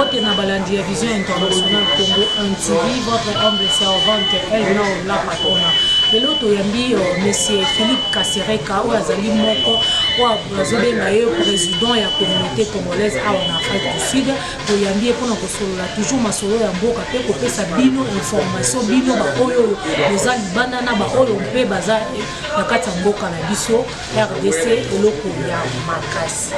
Bote na balandi ya Vision International Congo Antiri, votre humble servante, elle non la patronne. Lelo toyambi monsieur Philippe Kasereka ou azali moko ou azobenga ye président ya communauté congolaise en Afrique du Sud. Toyambi pour na kosolola toujours masolo ya mboka pe kopesa bino information bino ba oyo eza libanda na ba oyo mpe baza na kati ya mboka na biso RDC eloko ya makasi.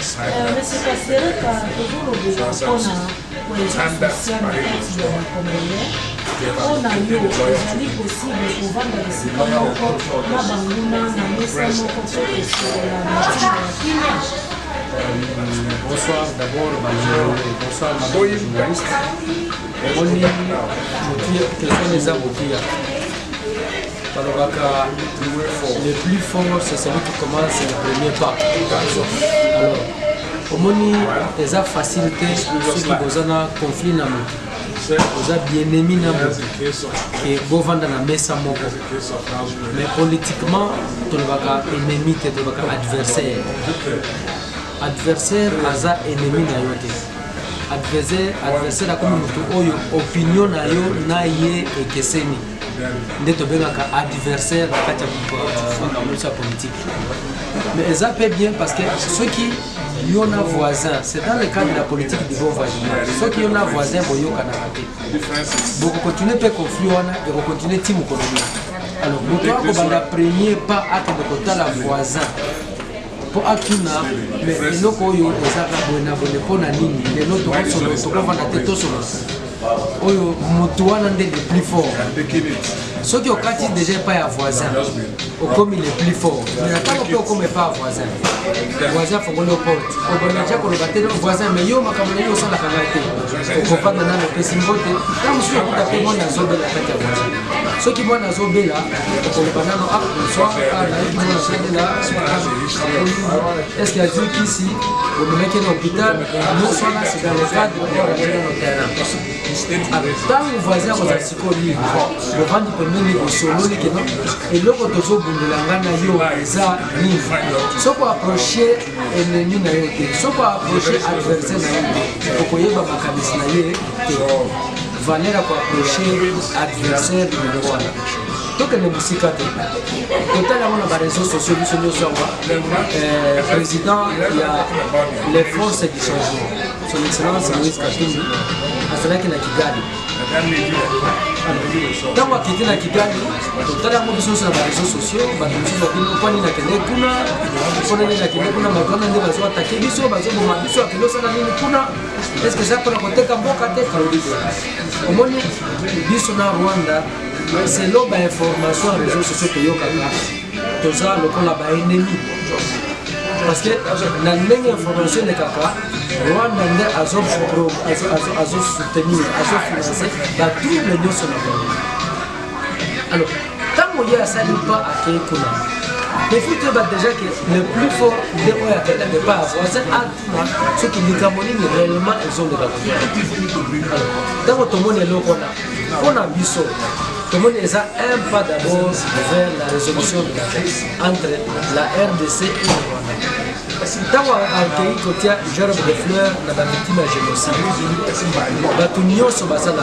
Monsieur Kasereka toujours le bon on a eu ezali possible kovanda esika moko na banguna na mesa moko so kosola mitima ya kimia. Bonsoir d'abord, bonsoir madame la journaliste. On est question des aboutis. Le plus fort, c'est celui qui commence le premier pas. Alors, au moni, les facilités, ceux qui ont un conflit, vous avez bien aimé et vous vendez la messe à mon mais politiquement, tu n'as pas ennemi, tu n'as pas adversaire. Adversaire, aza ennemi na yote. Adversaire, comme opinion na yo na ye ekeseni. Nde to bengaka adversaire na kati ya politique. Mais ça peut bien parce que ceux qui ont un voisin, c'est dans le cadre de la politique du bon voisinage. Ceux qui ont un voisin, ils ont un continuer à conflit et vont continuer à team économique. Alors, nous devons le premier pas à côté la voisin. Pour Akuna, mais les locaux, ils ont un nini, les locaux sont oyo motuana nde le plus fort. Ceux qui ont déjà pas un voisin, comme il est plus fort. Mais attends que comme pas un voisin. Voisin faut qu'on le porte. On va déjà qu'on le batte le voisin, mais yo ma caméra yo sans la caméra. Faut pas donner le pessimbote. Quand je suis à côté moi na zobe la tête voisin. Ceux qui moi na zobe là, pour le banano ah soir à la qui moi na là. Est-ce qu'il y a dit qu'ici au mec à l'hôpital, nous sommes là c'est dans le cadre de la génération au terrain. Tant que voisin vous avez psychologue, le vent du premier au solo et l'autre toujours bundulangana yo za ni. So pour approcher ennemi na yote, so pour approcher adversaire na yote, pour koyeba makanisi na ye, valera pour approcher adversaire na yote. Donc les musiques totalement dans les réseaux sociaux du président il y a les forces du changement. Son excellence Moïse Katumbi asalaki na Kigali. Tant que tu es na Kigali, totalement biso sur les réseaux sociaux, batumizo bino kwani na kende kuna, kona na kende kuna magana ndio bazo attaquer biso, bazo boma biso akilo sana nini kuna. Est-ce que ça pour koteka mboka te kaudiko. Omoni biso na Rwanda c'est l'oba information sur les réseaux sociaux que yokaka toza lokola ba ennemi parce que na ndenge information de kaka Rwanda nde azo soutenir azo financer ba tout le nyo sur la. Alors tant qu'il y a ça n'est pas à Kekuna. Mais faut dire déjà que le plus fort de Oya n'est pas à voisin à ceux qui nous camonent réellement ils ont de la. Alors dans tout le monde est là on a biso. Tout le monde est un pas d'abord vers la résolution de la crise entre la RDC et le Rwanda. Dans le pays côté gerbe de fleurs na ba victime de génocide. Batu nyonso baza na ba.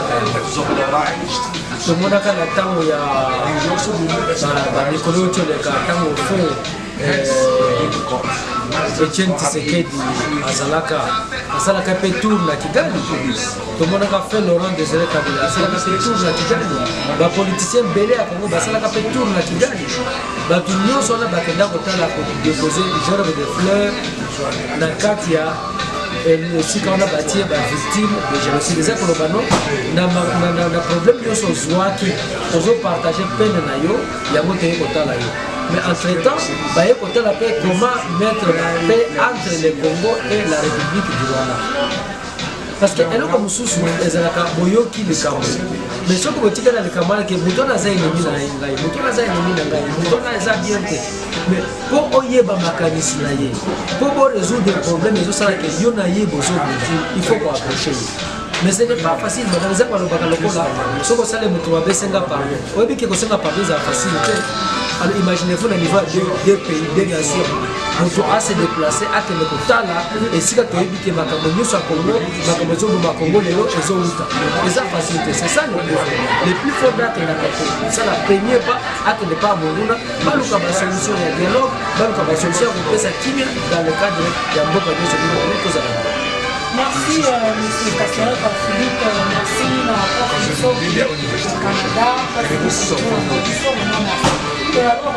Tout le monde a la tango ya ba mikolo to le ka tango fond Etienne Tshisekedi azalaka pe tour na Kigali. Tout le monde a fait Laurent Désiré Kabila azalaka pe tour na Kigali. Ba politicien belé a Congo bazalaka pe tour na Kigali. Ba tunyo sona bakenda kotala ko déposer gerbe de fleurs na Katia et si quand on a bâti ba victime de génocide ça pour bano na problème yo so zwaki ozo partager peine na yo ya moté kotala yo. Mais entre-temps, il faut la paix, comment mettre la paix entre le Congo et la République du Rwanda. Parce que nous comme sous les Alakaboyo qui le Cameroun. Mais ce que vous dites dans le Cameroun, que vous donnez un ennemi dans l'Ingaï, vous donnez un ennemi dans l'Ingaï, vous donnez un bien. Mais pour oyeba makanisme pour résoudre des problèmes, il faut qu'on approche. Mais ce n'est pas facile, madame Zapa le Bakalokola, ce que ça les moutons Bessenga par oui, que Senga par des facilité. Alors imaginez-vous le niveau de deux pays, deux nations. moto ase déplacer akende kotala esika toyebi ke makambo nyonso ya Congo makambo ezoboma Congo lelo ezowuta eza facilité c'est ça le plus fort d'akendaka ça la premier pas akende pa monguna baluka basolution ya dialogue baluka basolution ya kopesa kimia dans le cadre ya mboka nyonso kozala. Merci M. Kassereka Philippe, merci na rapport du Canada, parce que c'est un et alors, moi, je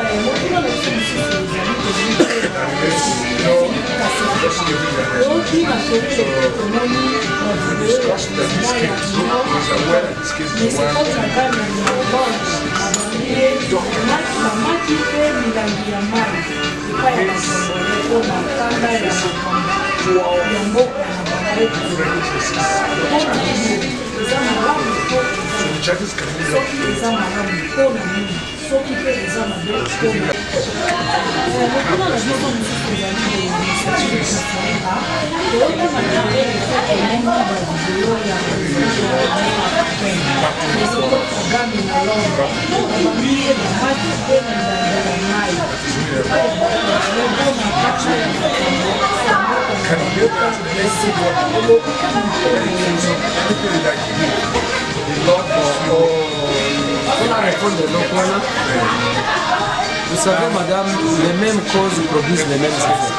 vous savez, madame, les mêmes causes produisent les mêmes effets.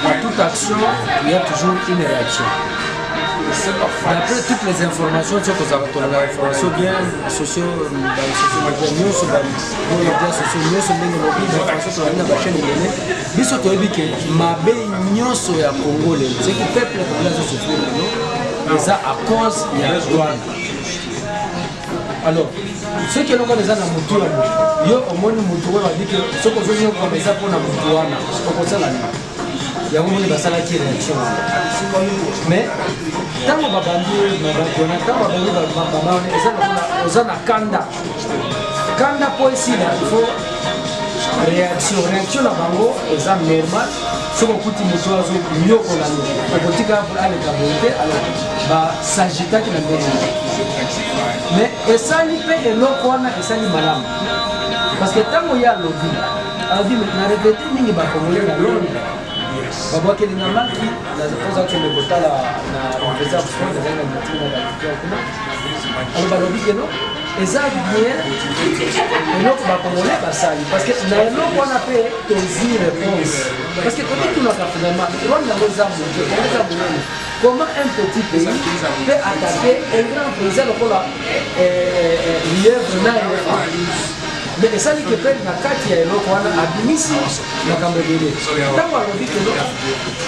À toute action, il y a toujours une réaction. D'après toutes les informations, tu as l'information bien sociaux, à cause de la douane. Alors, ceux qui ont des ana mutu yo omoni mutu wa dit que ce que vous avez commencé pour na mutu wana c'est ça là ya moni basala qui réaction mais tant babandi mabakona tant babandi babana ozana kanda pour ici là il faut réaction la bango eza normal ce qu'on coûte mutu azo mieux qu'on a nous politique pour aller caboter alors ba sagita qui na mais esali pe eloko wana esali malamu parce que tango ya lobby alobi na répété mingi bakongole na loni babwakeli na maki na poza kende kotala na université pour des années de matin na bakikia kuna alors balobi que non eza bien eloko bakongole basali parce que na eloko wana pe tozi réponse parce que quand tu n'as finalement Rwanda eza monene. Comment un petit pays peut attaquer un grand président comme la lièvre na éléphant? Mais ça dit que peut na kati ya eloko wana abimisi na kambebele. Tant on dit que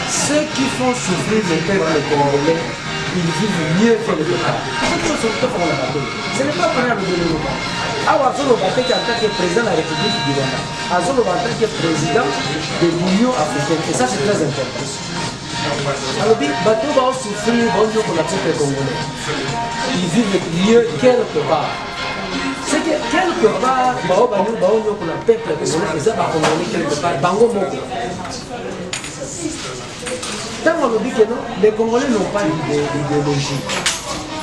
ceux qui font souffrir le peuple congolais, ils vivent mieux que le peuple. Ce n'est pas pour le développement. Awa Zolo Batek en tant que président de la République du Rwanda, Azolo Batek en tant que président de l'Union africaine, et ça c'est très important. Alors, bateau va souffrir pour la peuple congolais. Ils vivent mieux quelque part. C'est que quelque part, pour la peuple congolais, ils ont congolais quelque part. Bango Moko. Tant on dit que non, les Congolais n'ont pas d'idéologie.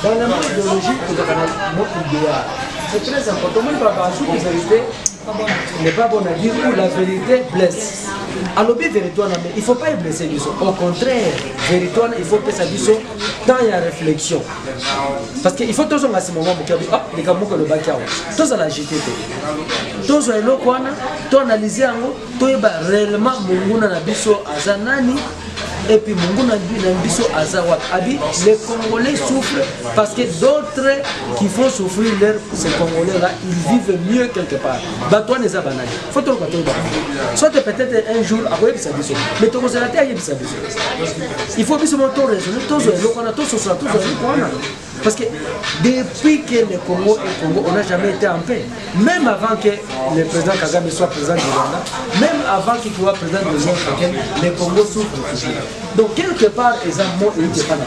Dans la même idéologie, nous avons notre idéal. C'est très important. Moi, la vérité n'est pas bon à dire où la vérité blesse. Alors, mais il ne faut pas y blesser du son. Au contraire, véritoire, il faut que ça dise tant il y a réflexion. Parce qu'il faut toujours à ce moment où les gens qui le bac tous à la GTP. Tous à l'eau, tous analyser en haut, tous réellement mon biso azanani. Et puis les Congolais souffrent parce que d'autres qui font souffrir ces Congolais-là, ils vivent mieux quelque part. Batouane est banal. Faut tout le soit peut-être un jour, mais tu il faut bien raisonner, parce que depuis que le Congo est Congo, on n'a jamais été en paix. Même avant que le président Kagame soit président du Rwanda, même avant qu'il soit président de l'Union africaine, le Congo souffre. Donc quelque part, les amours n'étaient pas là.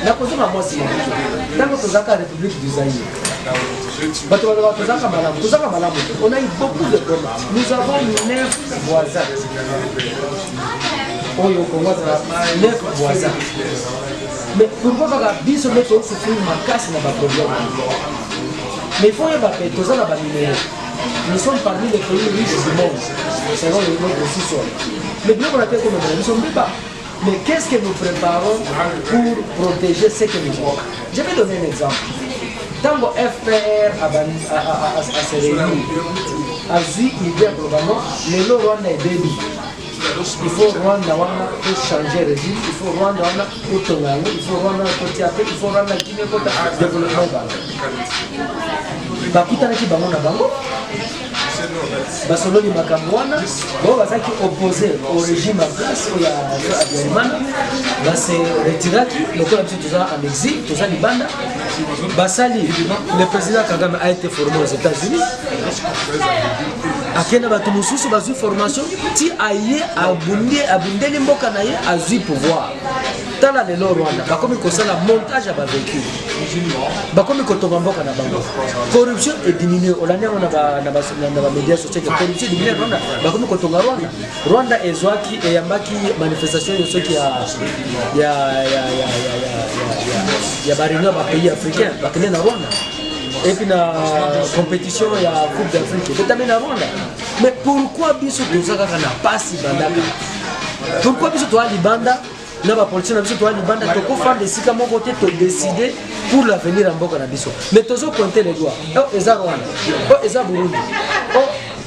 La position à moi, c'est dans la République du Zaïre. On a eu beaucoup de problèmes. Nous avons 9 voisins. Au Congo, 9 voisins. Mais pourquoi on souffrir ma casse dans le problème? Mais il faut y avoir des minéraux. nous sommes parmi les pays riches du monde, selon les notre sous-sol. Le bloc on a fait comme nous sommes pas. Mais qu'est-ce que nous préparons pour protéger ce que nous avons? Je vais donner un exemple. Tant que FPR a se réunir, a vu l'idée globalement, les lois Rwanda est début. Il faut Rwanda pour changer le régime, il faut Rwanda pour tourner, il faut Rwanda pour tirer, il faut Rwanda qui ne peut pas développer. Bakutana ki bango na bango. Basololi makambo wana bao bazaki opposé au régime en place ya Habyarimana base retiraki lokola biso toza en exil toza libanda basali. Le président Kagame a été formé aux États-Unis akenda bato mosusu bazwi formation ti aye abundeli mboka na ye azwi pouvoir. Tala lelo Rwanda bakomi kosala montage ya bavéhicule bakomi kotonga mboka na bango. Corruption est diminuée olania na ba médias sociaux que corruption diminuée Rwanda bakomi kotonga Rwanda ezwaki eyambaki manifestation yo soki ya baréunion ba pays africains bakene na Rwanda et puis la compétition il y a Coupe d'Afrique peut-être na Rwanda. Mais pourquoi biso tozaka kana pasi bandaka? Pourquoi biso toa libanda na ba politicien na biso toa libanda toko faire des sika mon côté to décider pour l'avenir en mboka na biso? Mais tozo pointer les doigts. Oh eza Rwanda, oh eza Burundi, oh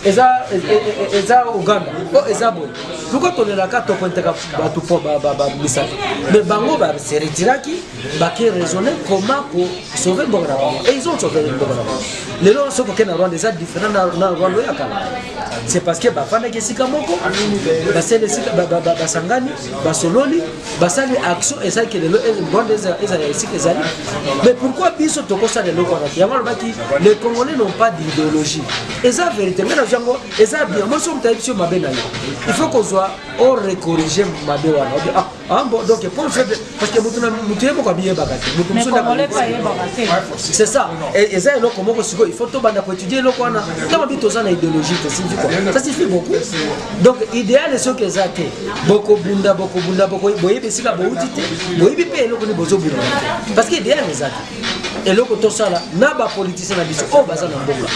eza Uganda, oh eza Boy. Pourquoi tolelaka to pointer ka batu po ba misaki? Mais bango ba se retiraki ba ki raisonner comment pour sauver mboka na bango. Et ils ont sauvé mboka na bango. Les gens sont que na Rwanda eza différent na Rwanda ya kala. C'est parce que bafanda ke sika moko basele sika basangani basololi basali action eza que le Rwanda eza sika ezali. Mais pourquoi biso tokosa le loko na yango baki les Congolais n'ont pas d'idéologie. Eza vérité mais na jango eza bien moi somme taipsio mabena yo. Il faut qu'on soit au recorriger mabe wana. Donc pour faire parce que mutu yebo kwa biye bakati. Mais Congolais pas yebo bakati. C'est ça. Et eza eloko moko siko il faut to banda ko étudier eloko wana. Kama bito za na idéologie ça signifie quoi? Ça signifie beaucoup. Donc idéal est ce que ça té. Boko bunda boko boyebi sika bouti té. Boyebi pe eloko ni bozo bunda. Parce que idéal est ça. Eloko to sala na ba politicien na biso o baza na mboka.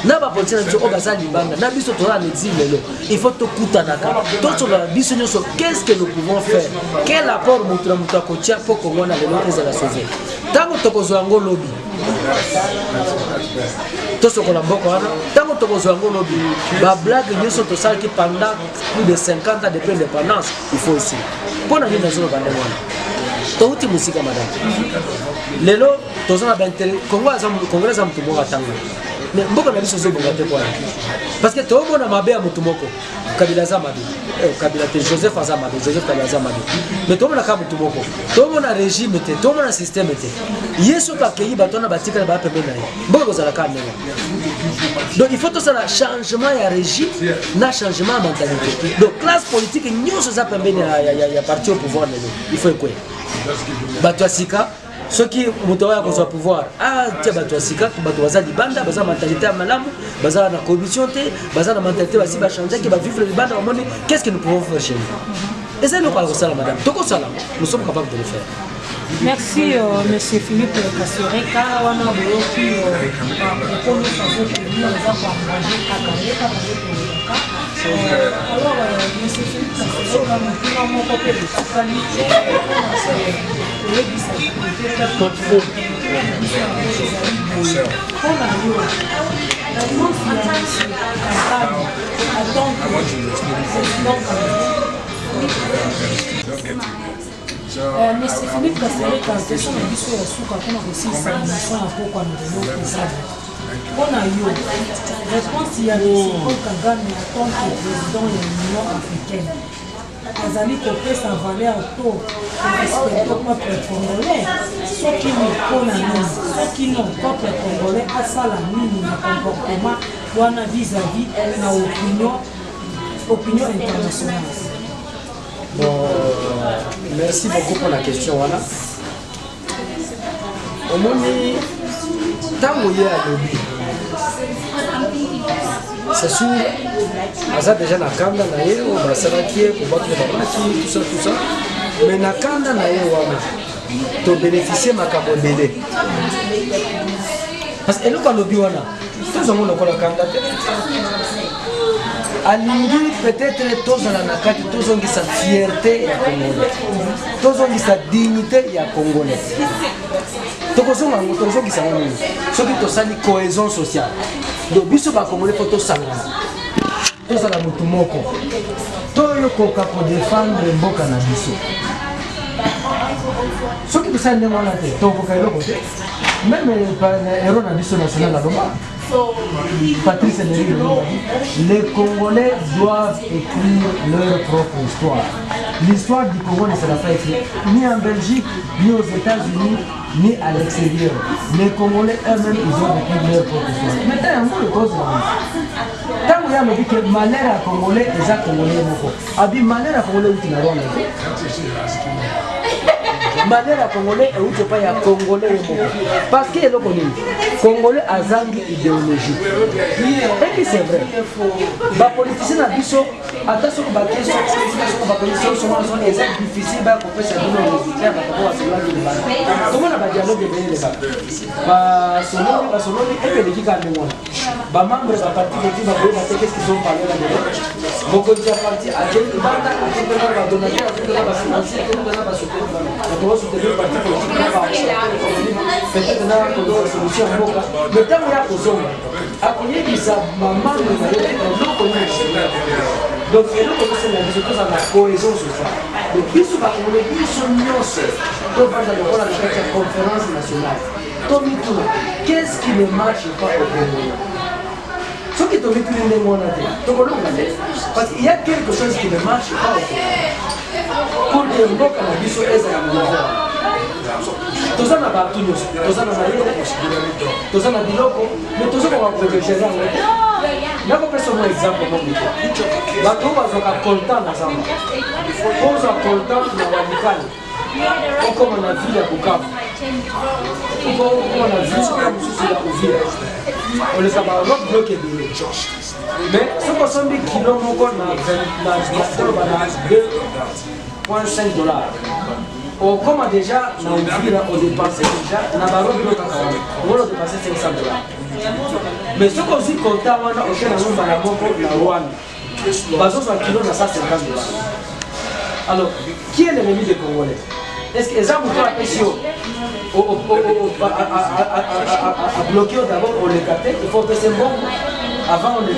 Na ba politicien na biso o baza libanda. Na biso to na exil lelo. Il faut to kutanaka. To sur la biso nyoso qu'est-ce que nous pouvons faire? Quel apport mutra ko tia pour ko ngona lelo ezala sauver. Tango to ko zo lobby. To so ko la mboka wana. Tango to ko zo lobby. Ba blague nyoso to sala ki pendant plus de 50 ans depuis l'indépendance, il faut aussi. Pour na nina zo bande wana. Touti musika madame. Lelo tozana bentele Congo za mtu moko atanga. Mais mboka na biso zo bonga te kwa. Parce que to mona mabe ya mtu moko. Kabila za mabe. Kabila te Joseph Azamade, Joseph Kabila Azamade. Mais to mona ka mtu moko. To mona régime te, to mona système te. Yeso ka keyi batona batika ba pembe na ye. Mboka kozala ka nene. Donc il faut tout ça changement ya régime, na changement de mentalité. Donc classe politique nyonso za pembe ya parti au pouvoir lelo. Il faut quoi? Bato sika ceux qui mutoya ko so pouvoir tia bato sika bato baza libanda baza mentalité ya malamu baza na corruption te baza na mentalité basi ba changer que ba vivre libanda au monde. Qu'est-ce que nous pouvons faire chez nous? Et c'est le quoi ça madame toko sala nous sommes capables de le faire. Merci monsieur Philippe Kassereka wana boyoki pour nous faire venir les enfants manger alors monsieur Philippe Kassereka nous mon côté de Safali Monsieur Philippe Kassereka, question na biso ya suka kuna kosisa mission ya pokwa na lelo ezali. Pona yo, réponse ya Paul Kagame en tant que président de l'Union africaine. Azali kopesa valeur to respect peuple congolais. Soki ni pona nini, soki non peuple congolais asala nini na comportement wana vis-à-vis na opinion internationale. Bon, merci beaucoup pour la question. Voilà. Au moins, tant que lobby, c'est sûr, on a déjà la kanda na ye, on va s'arrêter pour battre les babaki, tout ça. Mais la kanda na ye, on a bénéficié de ma cabonne. Parce que eloko alobi wana tozongo lokola kanga te alingi peut-être tozala na kati tozongisa fierté ya congolais tozongisa dignité ya congolais tokozonga ngo tozongisa ngo nini soki tosali cohésion sociale donc biso bacongolais mpo tosangana tozala motu moko toyokoka kodefendre mboka na biso soki tosali ndenge wana te tokoka eloko te même héros na biso national aloba Patrice Emery, les Congolais doivent écrire leur propre histoire. L'histoire du Congo ne sera pas écrite ni en Belgique, ni aux États-Unis, ni à l'extérieur. Les Congolais eux-mêmes, ils doivent écrire leur propre histoire. Maintenant, il y a encore une cause là. Tant que vous dit que malheur à Congolais, les gens Congolais moko. Abi malheur à Congolais, où tu n'as rien malheur à Congolais et où tu pas y a Congolais moko. Parce que le Congolais a zangi idéologie. Et puis c'est vrai. Les politiciens na biso attention ba question ba politiciens sont exact difficile ba ko pesa dino résultat ba ko asala ni ba. Comment na ba dialogue de les ba sonori et puis les ka ndemo. Ba membre ba parti de ba ko ba qu'est-ce qu'ils ont parlé là-dedans. Beaucoup de parti a quel banda a quel ba donateur a quel ba financier a quel ba soutenir soutenir le parti politique peut-être na ko solution mboka mais tant ya kozonga akoye bisa maman na loko na donc et donc c'est la biso toza na cohésion sociale donc biso ba ko biso nyonso to banda lokola na kati ya conférence nationale to mituna qu'est-ce qui ne marche pas au Congo ce qui te met plus de monde parce qu'il y a quelque chose qui ne marche pas au Congo pour que mboka na biso ezala na toza na bato nyonso toza na mayele toza na biloko mais tozokoka protéger yango nakopesa mo exemple mo miko bato oyo bazwaka coltan na zamba ozwa coltan na walikali okoma na ville ya bukavu okoma na ville ya mosusu ya uvira oleka barob bloke ebele mais soki osombi kilo moko na 2,5 $. Comme déjà, on dépensé déjà, on a dépassé 500 $. Mais ce qu'on dit, quand on a kilo, on a 150 $. Alors, qui est l'ennemi des Congolais? Est-ce que les gens vont à bloquer d'abord, on les capte, il faut que c'est bon. Avant, il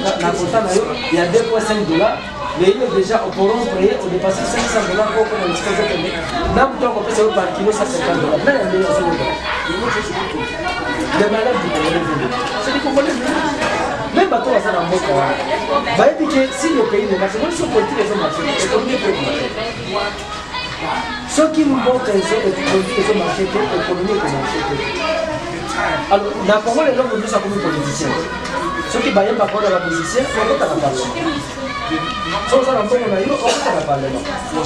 y a 2,5 $. Mais il est déjà au courant, on dépasse 500 $ pour qu'on ait dit même tant qu'on peut par kilo, ça 50 $. Les malades du Congolais, c'est des Congolais. Même bateau à ça dans le monde, va dire que si le pays ne marche pas, ils sont politiques, ils ont marché. L'économie peut marcher. Ceux qui nous montrent qu'ils ont marché, l'économie peut marcher. Alors, dans le Congo, les gens nous disent comme politiciens. Ceux qui baillent par rapport à la position, ils vont à la parole.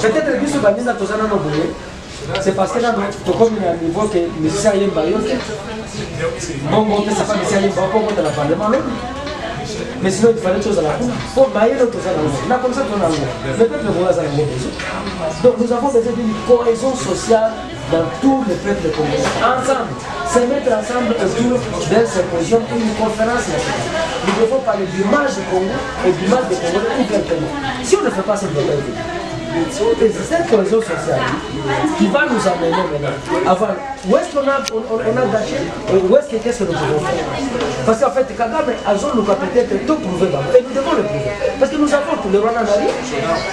Peut-être que ce bandit n'a pas de c'est parce que là, comme il y a un niveau que les musiciens y ont bon, c'est pas musiciens y ont pas de la parlement. Mais sinon, il fallait chose à la cour. Pour bailler notre salaire. Là, comme ça, on a le peuple voit ça. Donc, nous avons besoin d'une cohésion sociale dans tous les peuples congolais. Ensemble, se mettre ensemble autour d'un symposium ou une conférence nationale. Nous devons parler du mal du Congo et du mal des Congolais ouvertement. Si on ne fait pas cette bataille, c'est cette cohésion sociale qui va nous amener maintenant à voir où est-ce qu'on a gâché et où est-ce qu'est-ce que nous pouvons faire. Parce qu'en fait, Kagame a nous peut-être tout prouver et nous devons le prouver. Parce que nous avons tout le Rwanda Nari,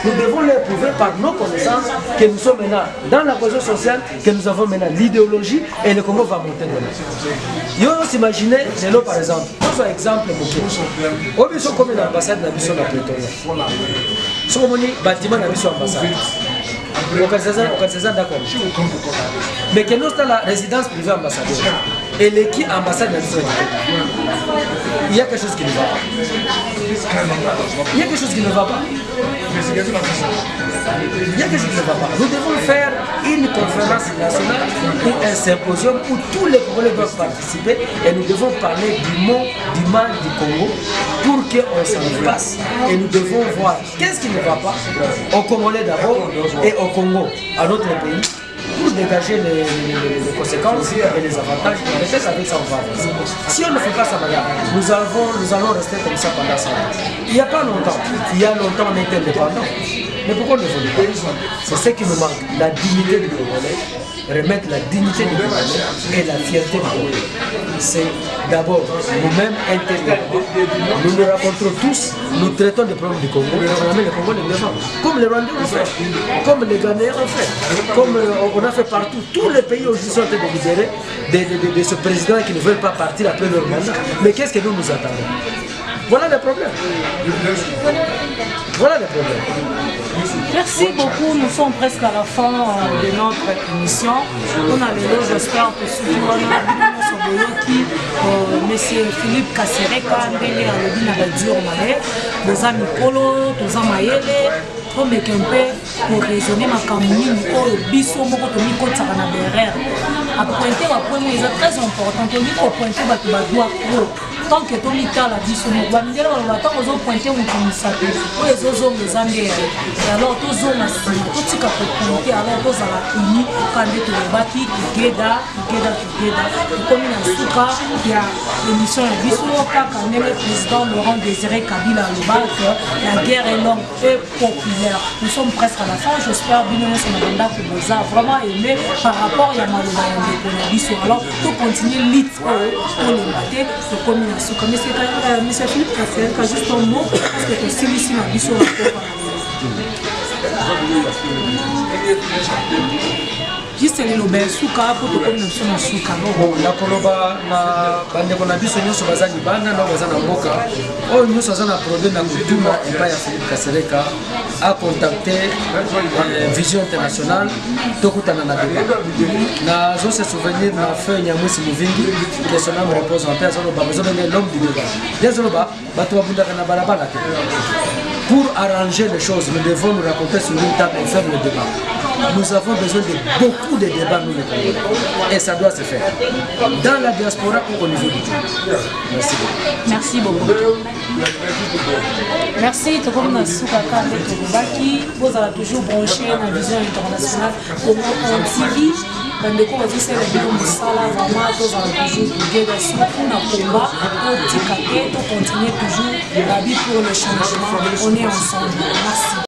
nous devons le prouver par nos connaissances que nous sommes maintenant dans la cohésion sociale, que nous avons maintenant l'idéologie et le Congo va monter demain. Vous imaginez, Zélo par exemple, pour exemple, au biso comme une ambassade dans la Pretoria. Si on a un bâtiment dans l'ambassade, on d'accord. Mais que nous sommes dans la résidence privée ambassadeur et l'équipe ambassade dans l'Israël, il y a quelque chose qui ne va pas. Il y a quelque chose qui ne va pas. Il y a quelque chose qui ne va pas. Nous devons faire une conférence nationale ou un symposium où tous les Congolais doivent participer et nous devons parler du mot, du mal du Congo pour qu'on s'en passe. Et nous devons voir qu'est-ce qui ne va pas au Congolais d'abord et au Congo, à notre pays, pour pour dégager les conséquences et les avantages. Peut-être avec ça, on va avancer. Si on ne fait pas ça, madame, nous allons rester comme ça pendant 100 ans. Il n'y a pas longtemps, il y a longtemps, on était indépendant. Mais pourquoi on ne veut pas? C'est ce qui nous manque, la dignité du Congolais, remettre la dignité du Congolais et la fierté du Congolais. C'est d'abord nous-mêmes intérieurement. Nous nous rencontrons tous, nous traitons des problèmes du Congo, on ramène le Congo les devant. Comme les Rwandais ont fait, comme les Ghanéens ont fait, comme on a fait partout. Tous les pays aujourd'hui sont en train de libérer de ce président qui ne veut pas partir après leur mandat. Mais qu'est-ce que nous attendons? Voilà le problème. Voilà le problème. Merci beaucoup, nous sommes presque à la fin de notre émission. On a les deux, j'espère que ceux qui Monsieur Philippe Kasereka, Ndele alobi na badur maye, toza mikolo, toza mayele, tomeke mpe koraisonne makambo nini oyo biso moko tomikotaka na derrière. Apointe bapoint mo eza très important, tolingi kopointe bato badwa pro. Tant que tu as la vie sur nous, tu as pointé mon commissaire, tu as alors tu as pointé, alors tu as uni, quand tu as bâti, together, comme il y a l'émission de Bissou, quand le président Laurent Désiré Kabila la guerre est longue et populaire. Nous sommes presque à la fin, j'espère bien que nous avons vraiment aimé par rapport à Maloba Bissou. Alors, tu continues l'IT pour le matin, le communauté. Monsieur Philippe Kasereka, juste un mot, parce que tu es ici dans Bissau. Juste les lobes suka pour te connaître sur le suka. Bon, la koloba na bande kona biso nyoso bazali bana na bazana mboka. Oh nyoso azana produit na kutuma epa ya Philippe Kasereka a contacté Vision Internationale tokutana na débat. Na zo se souvenir na feu Nyamwisi Muvingi que son âme repose en paix azolo ba besoin de l'homme du débat. Désolé ba bato babunda kana balabala te. Pour arranger les choses, nous devons nous rencontrer sur une table et faire le débat. Nous avons besoin de beaucoup de débats, nous les Congolais. Et ça doit se faire. Dans la diaspora ou au niveau du pays. Merci beaucoup. Merci beaucoup. Merci, tout comme Soukaka Tobaki. Vous avez toujours branché la Vision Internationale pour notre TV. bandeko bazosala bilo mosala vraiment tozala toujours together surtout na combat totika te tocontinue toujours la vie pour le changement on est ensemble. Merci.